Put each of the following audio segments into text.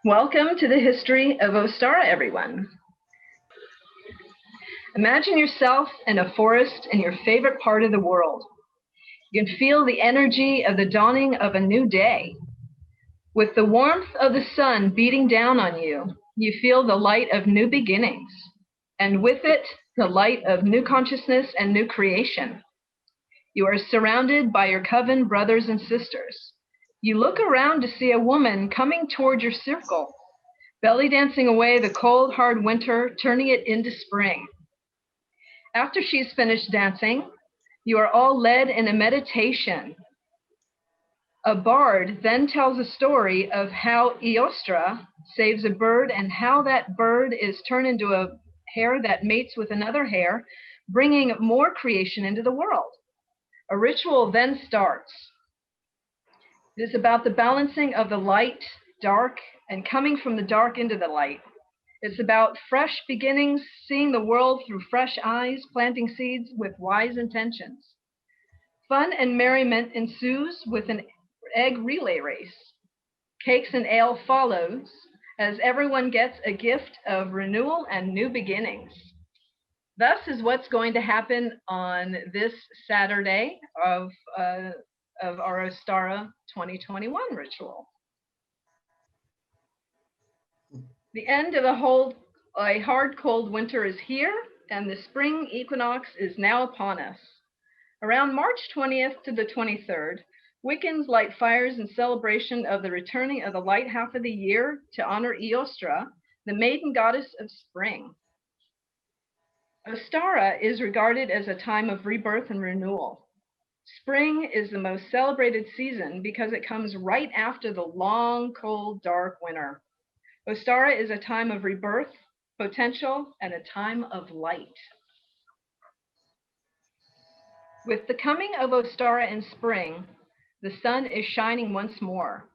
Welcome to the history of Ostara, everyone. Imagine yourself in a forest in your favorite part of the world. You can feel the energy of the dawning of a new day. With the warmth of the sun beating down on you, you feel the light of new beginnings, and with it, the light of new consciousness and new creation. You are surrounded by your coven brothers and sisters. You look around to see a woman coming toward your circle, belly dancing away the cold, hard winter, turning it into spring. After she's finished dancing, you are all led in a meditation. A bard then tells a story of how Eostre saves a bird and how that bird is turned into a hare that mates with another hare, bringing more creation into the world. A ritual then starts. It is about the balancing of the light, dark, and coming from the dark into the light. It's about fresh beginnings, seeing the world through fresh eyes, planting seeds with wise intentions. Fun and merriment ensues with an egg relay race. Cakes and ale follows as everyone gets a gift of renewal and new beginnings. Thus is what's going to happen on this Saturday of our Ostara 2021 ritual. The end of a hard, cold winter is here, and the spring equinox is now upon us. Around March 20th to the 23rd, Wiccans light fires in celebration of the returning of the light half of the year to honor Eostre, the maiden goddess of spring. Ostara is regarded as a time of rebirth and renewal. Spring is the most celebrated season because it comes right after the long, cold, dark winter. Ostara is a time of rebirth, potential, and a time of light. With the coming of Ostara in spring, the sun is shining once more.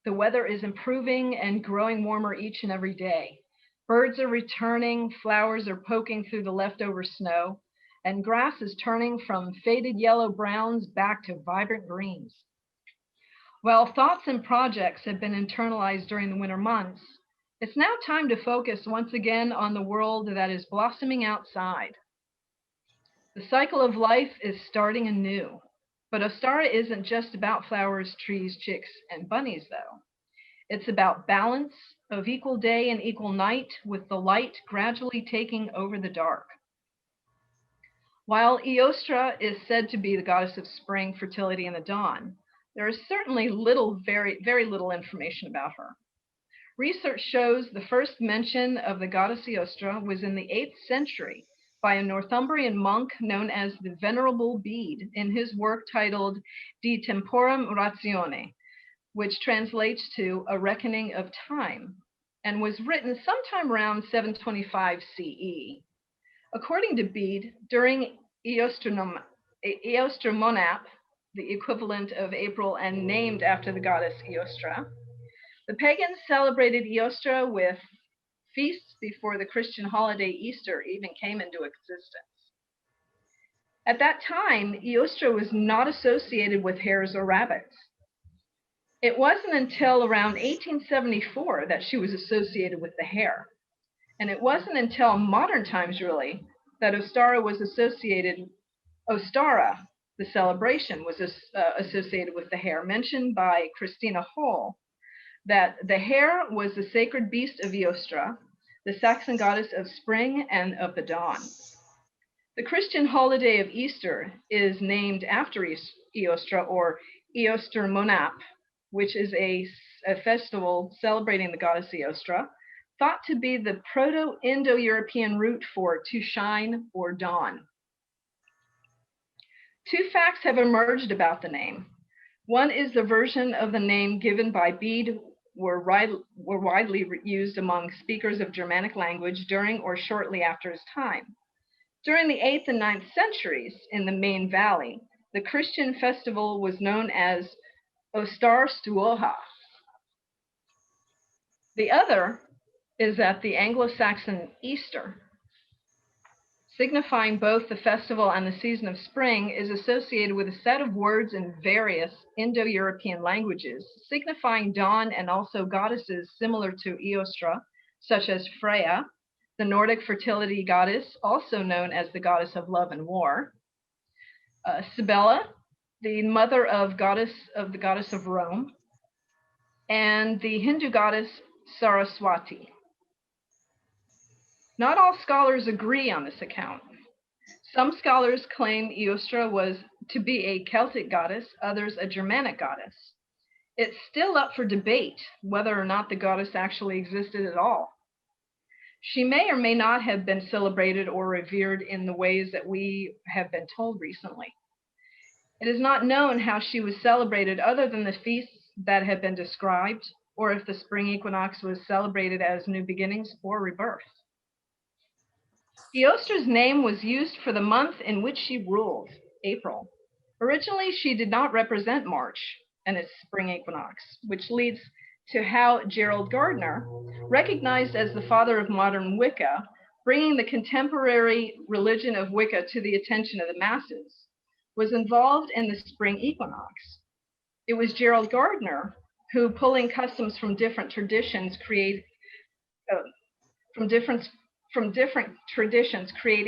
The weather is improving and growing warmer each and every day. Birds are returning, flowers are poking through the leftover snow, and grass is turning from faded yellow browns back to vibrant greens. While thoughts and projects have been internalized during the winter months, it's now time to focus once again on the world that is blossoming outside. The cycle of life is starting anew, but Ostara isn't just about flowers, trees, chicks, and bunnies, though. It's about balance of equal day and equal night, with the light gradually taking over the dark. While Eostre is said to be the goddess of spring, fertility, and the dawn, there is certainly very little information about her. Research shows the first mention of the goddess Eostre was in the 8th century by a Northumbrian monk known as the Venerable Bede in his work titled De Temporum Ratione, which translates to A Reckoning of Time, and was written sometime around 725 CE. According to Bede, during Eostre Monap, the equivalent of April and named after the goddess Eostre, the pagans celebrated Eostre with feasts before the Christian holiday Easter even came into existence. At that time, Eostre was not associated with hares or rabbits. It wasn't until around 1874 that she was associated with the hare. And it wasn't until modern times, really, that Ostara, the celebration, was associated with the hare, mentioned by Christina Hall, that the hare was the sacred beast of Eostre, the Saxon goddess of spring and of the dawn. The Christian holiday of Easter is named after Eostre, or Eostre Monap, which is a festival celebrating the goddess Eostre, thought to be the Proto-Indo-European root for to shine or dawn. Two facts have emerged about the name. One is the version of the name given by Bede were widely used among speakers of Germanic language during or shortly after his time. During the 8th and 9th centuries in the Main Valley, the Christian festival was known as Ostarstuoha. The other is that the Anglo-Saxon Easter signifying both the festival and the season of spring, is associated with a set of words in various Indo-European languages, signifying dawn and also goddesses similar to Eostre, such as Freya, the Nordic fertility goddess, also known as the goddess of love and war, Cybele, the mother of the goddess of Rome, and the Hindu goddess Saraswati. Not all scholars agree on this account. Some scholars claim Eostre was to be a Celtic goddess, others a Germanic goddess. It's still up for debate whether or not the goddess actually existed at all. She may or may not have been celebrated or revered in the ways that we have been told recently. It is not known how she was celebrated other than the feasts that have been described, or if the spring equinox was celebrated as new beginnings or rebirth. Eostre's name was used for the month in which she ruled, April. Originally, she did not represent March and its spring equinox, which leads to how Gerald Gardner, recognized as the father of modern Wicca, bringing the contemporary religion of Wicca to the attention of the masses, was involved in the spring equinox. It was Gerald Gardner who, pulling customs from different traditions, creating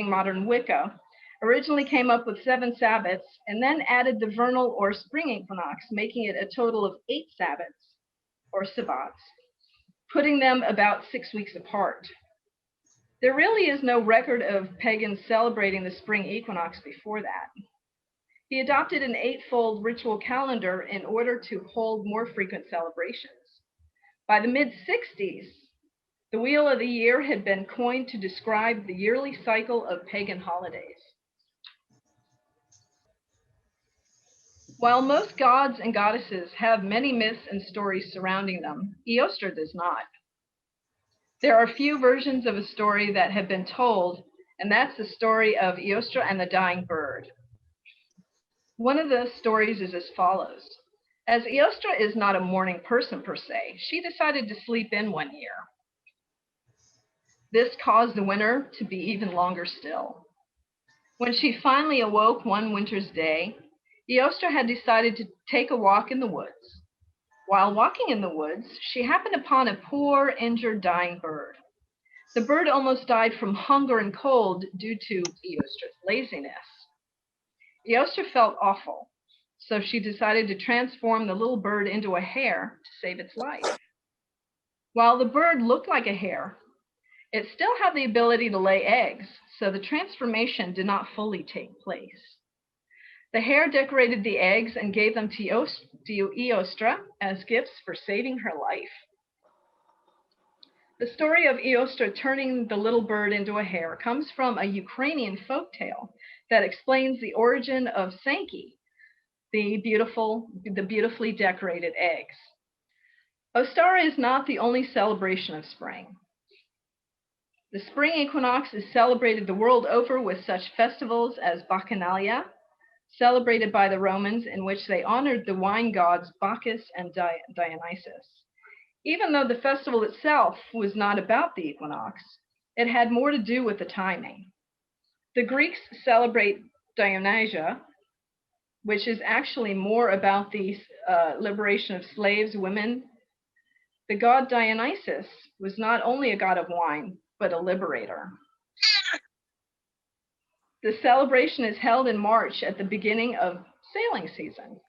modern Wicca, originally came up with 7 Sabbats and then added the vernal or spring equinox, making it a total of 8 Sabbats or Sabbats, putting them about 6 weeks apart. There really is no record of pagans celebrating the spring equinox before that. He adopted an 8-fold ritual calendar in order to hold more frequent celebrations. By the mid-60s, the Wheel of the Year had been coined to describe the yearly cycle of pagan holidays. While most gods and goddesses have many myths and stories surrounding them, Eostre does not. There are few versions of a story that have been told, and that's the story of Eostre and the dying bird. One of the stories is as follows. As Eostre is not a morning person per se, she decided to sleep in one year. This caused the winter to be even longer still. When she finally awoke one winter's day, Eostre had decided to take a walk in the woods. While walking in the woods, she happened upon a poor, injured, dying bird. The bird almost died from hunger and cold due to Eostre's laziness. Eostre felt awful, so she decided to transform the little bird into a hare to save its life. While the bird looked like a hare, it still had the ability to lay eggs, so the transformation did not fully take place. The hare decorated the eggs and gave them to Eostre as gifts for saving her life. The story of Eostre turning the little bird into a hare comes from a Ukrainian folktale that explains the origin of Sankey, the beautifully decorated eggs. Ostara is not the only celebration of spring. The spring equinox is celebrated the world over with such festivals as Bacchanalia, celebrated by the Romans, in which they honored the wine gods Bacchus and Dionysus. Even though the festival itself was not about the equinox, it had more to do with the timing. The Greeks celebrate Dionysia, which is actually more about the liberation of slaves, women. The god Dionysus was not only a god of wine, but a liberator. The celebration is held in March at the beginning of sailing season.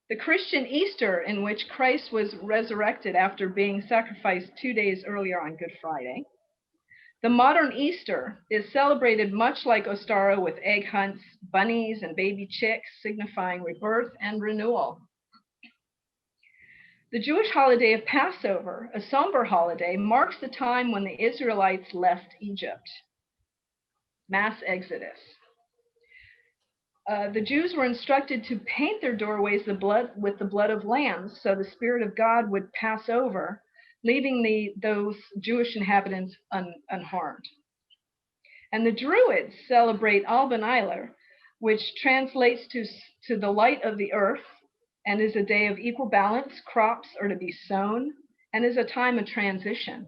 The Christian Easter, in which Christ was resurrected after being sacrificed 2 days earlier on Good Friday. The modern Easter is celebrated much like Ostara with egg hunts, bunnies, and baby chicks, signifying rebirth and renewal. The Jewish holiday of Passover, a somber holiday, marks the time when the Israelites left Egypt. Mass exodus. The Jews were instructed to paint their doorways with the blood of lambs, so the Spirit of God would pass over, leaving those Jewish inhabitants unharmed. And the Druids celebrate Alban Eiler, which translates to the light of the earth, and is a day of equal balance. Crops are to be sown, and is a time of transition.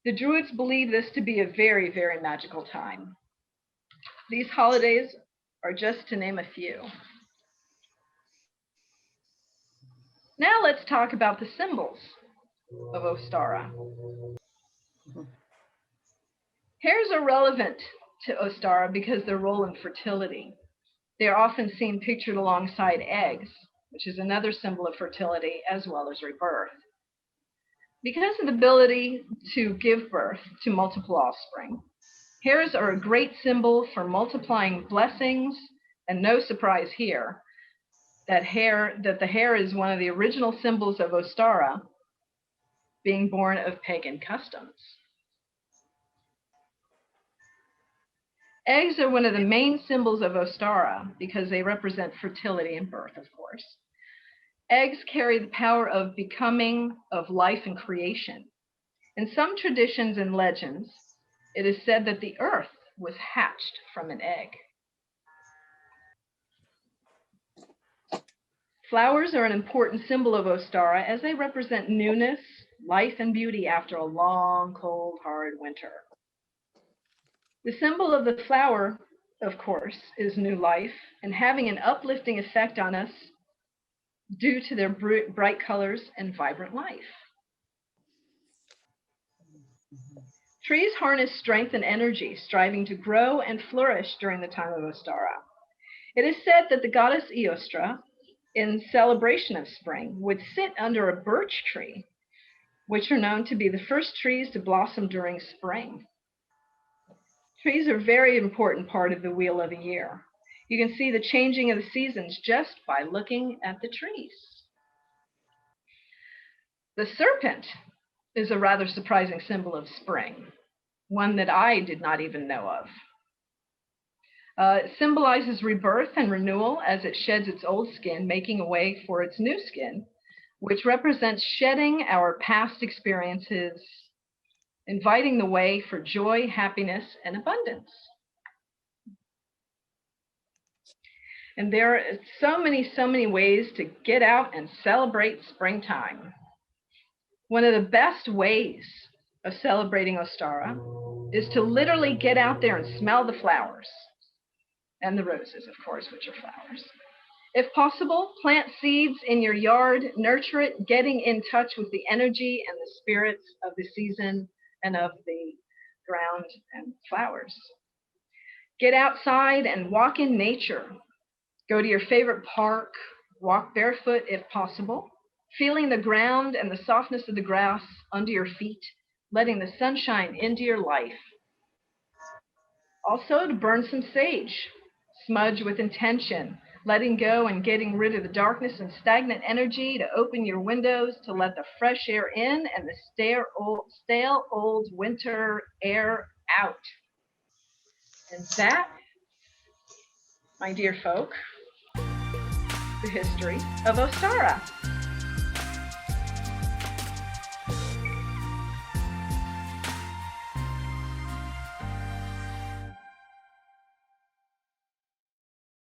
The Druids believe this to be a very, very magical time. These holidays are just to name a few. Now let's talk about the symbols of Ostara. Hares are relevant to Ostara because of their role in fertility. They are often seen pictured alongside eggs, which is another symbol of fertility, as well as rebirth. Because of the ability to give birth to multiple offspring, hares are a great symbol for multiplying blessings, and no surprise here that the hare is one of the original symbols of Ostara, being born of pagan customs. Eggs are one of the main symbols of Ostara because they represent fertility and birth, of course. Eggs carry the power of becoming, of life and creation. In some traditions and legends, it is said that the earth was hatched from an egg. Flowers are an important symbol of Ostara as they represent newness, life, and beauty after a long, cold, hard winter. The symbol of the flower, of course, is new life and having an uplifting effect on us due to their bright colors and vibrant life. Trees harness strength and energy, striving to grow and flourish during the time of Ostara. It is said that the goddess Eostre, in celebration of spring, would sit under a birch tree, which are known to be the first trees to blossom during spring. Trees are a very important part of the wheel of the year. You can see the changing of the seasons just by looking at the trees. The serpent is a rather surprising symbol of spring, one that I did not even know of. It symbolizes rebirth and renewal as it sheds its old skin, making a way for its new skin, which represents shedding our past experiences, inviting the way for joy, happiness, and abundance. And there are so many ways to get out and celebrate springtime. One of the best ways of celebrating Ostara is to literally get out there and smell the flowers. And the roses, of course, which are flowers. If possible, plant seeds in your yard, nurture it, getting in touch with the energy and the spirits of the season and of the ground and flowers. Get outside and walk in nature. Go to your favorite park, walk barefoot if possible, feeling the ground and the softness of the grass under your feet, letting the sunshine into your life. Also, to burn some sage. Smudge with intention, letting go and getting rid of the darkness and stagnant energy, to open your windows to let the fresh air in and the stale old winter air out. And that, my dear folk, the history of Ostara.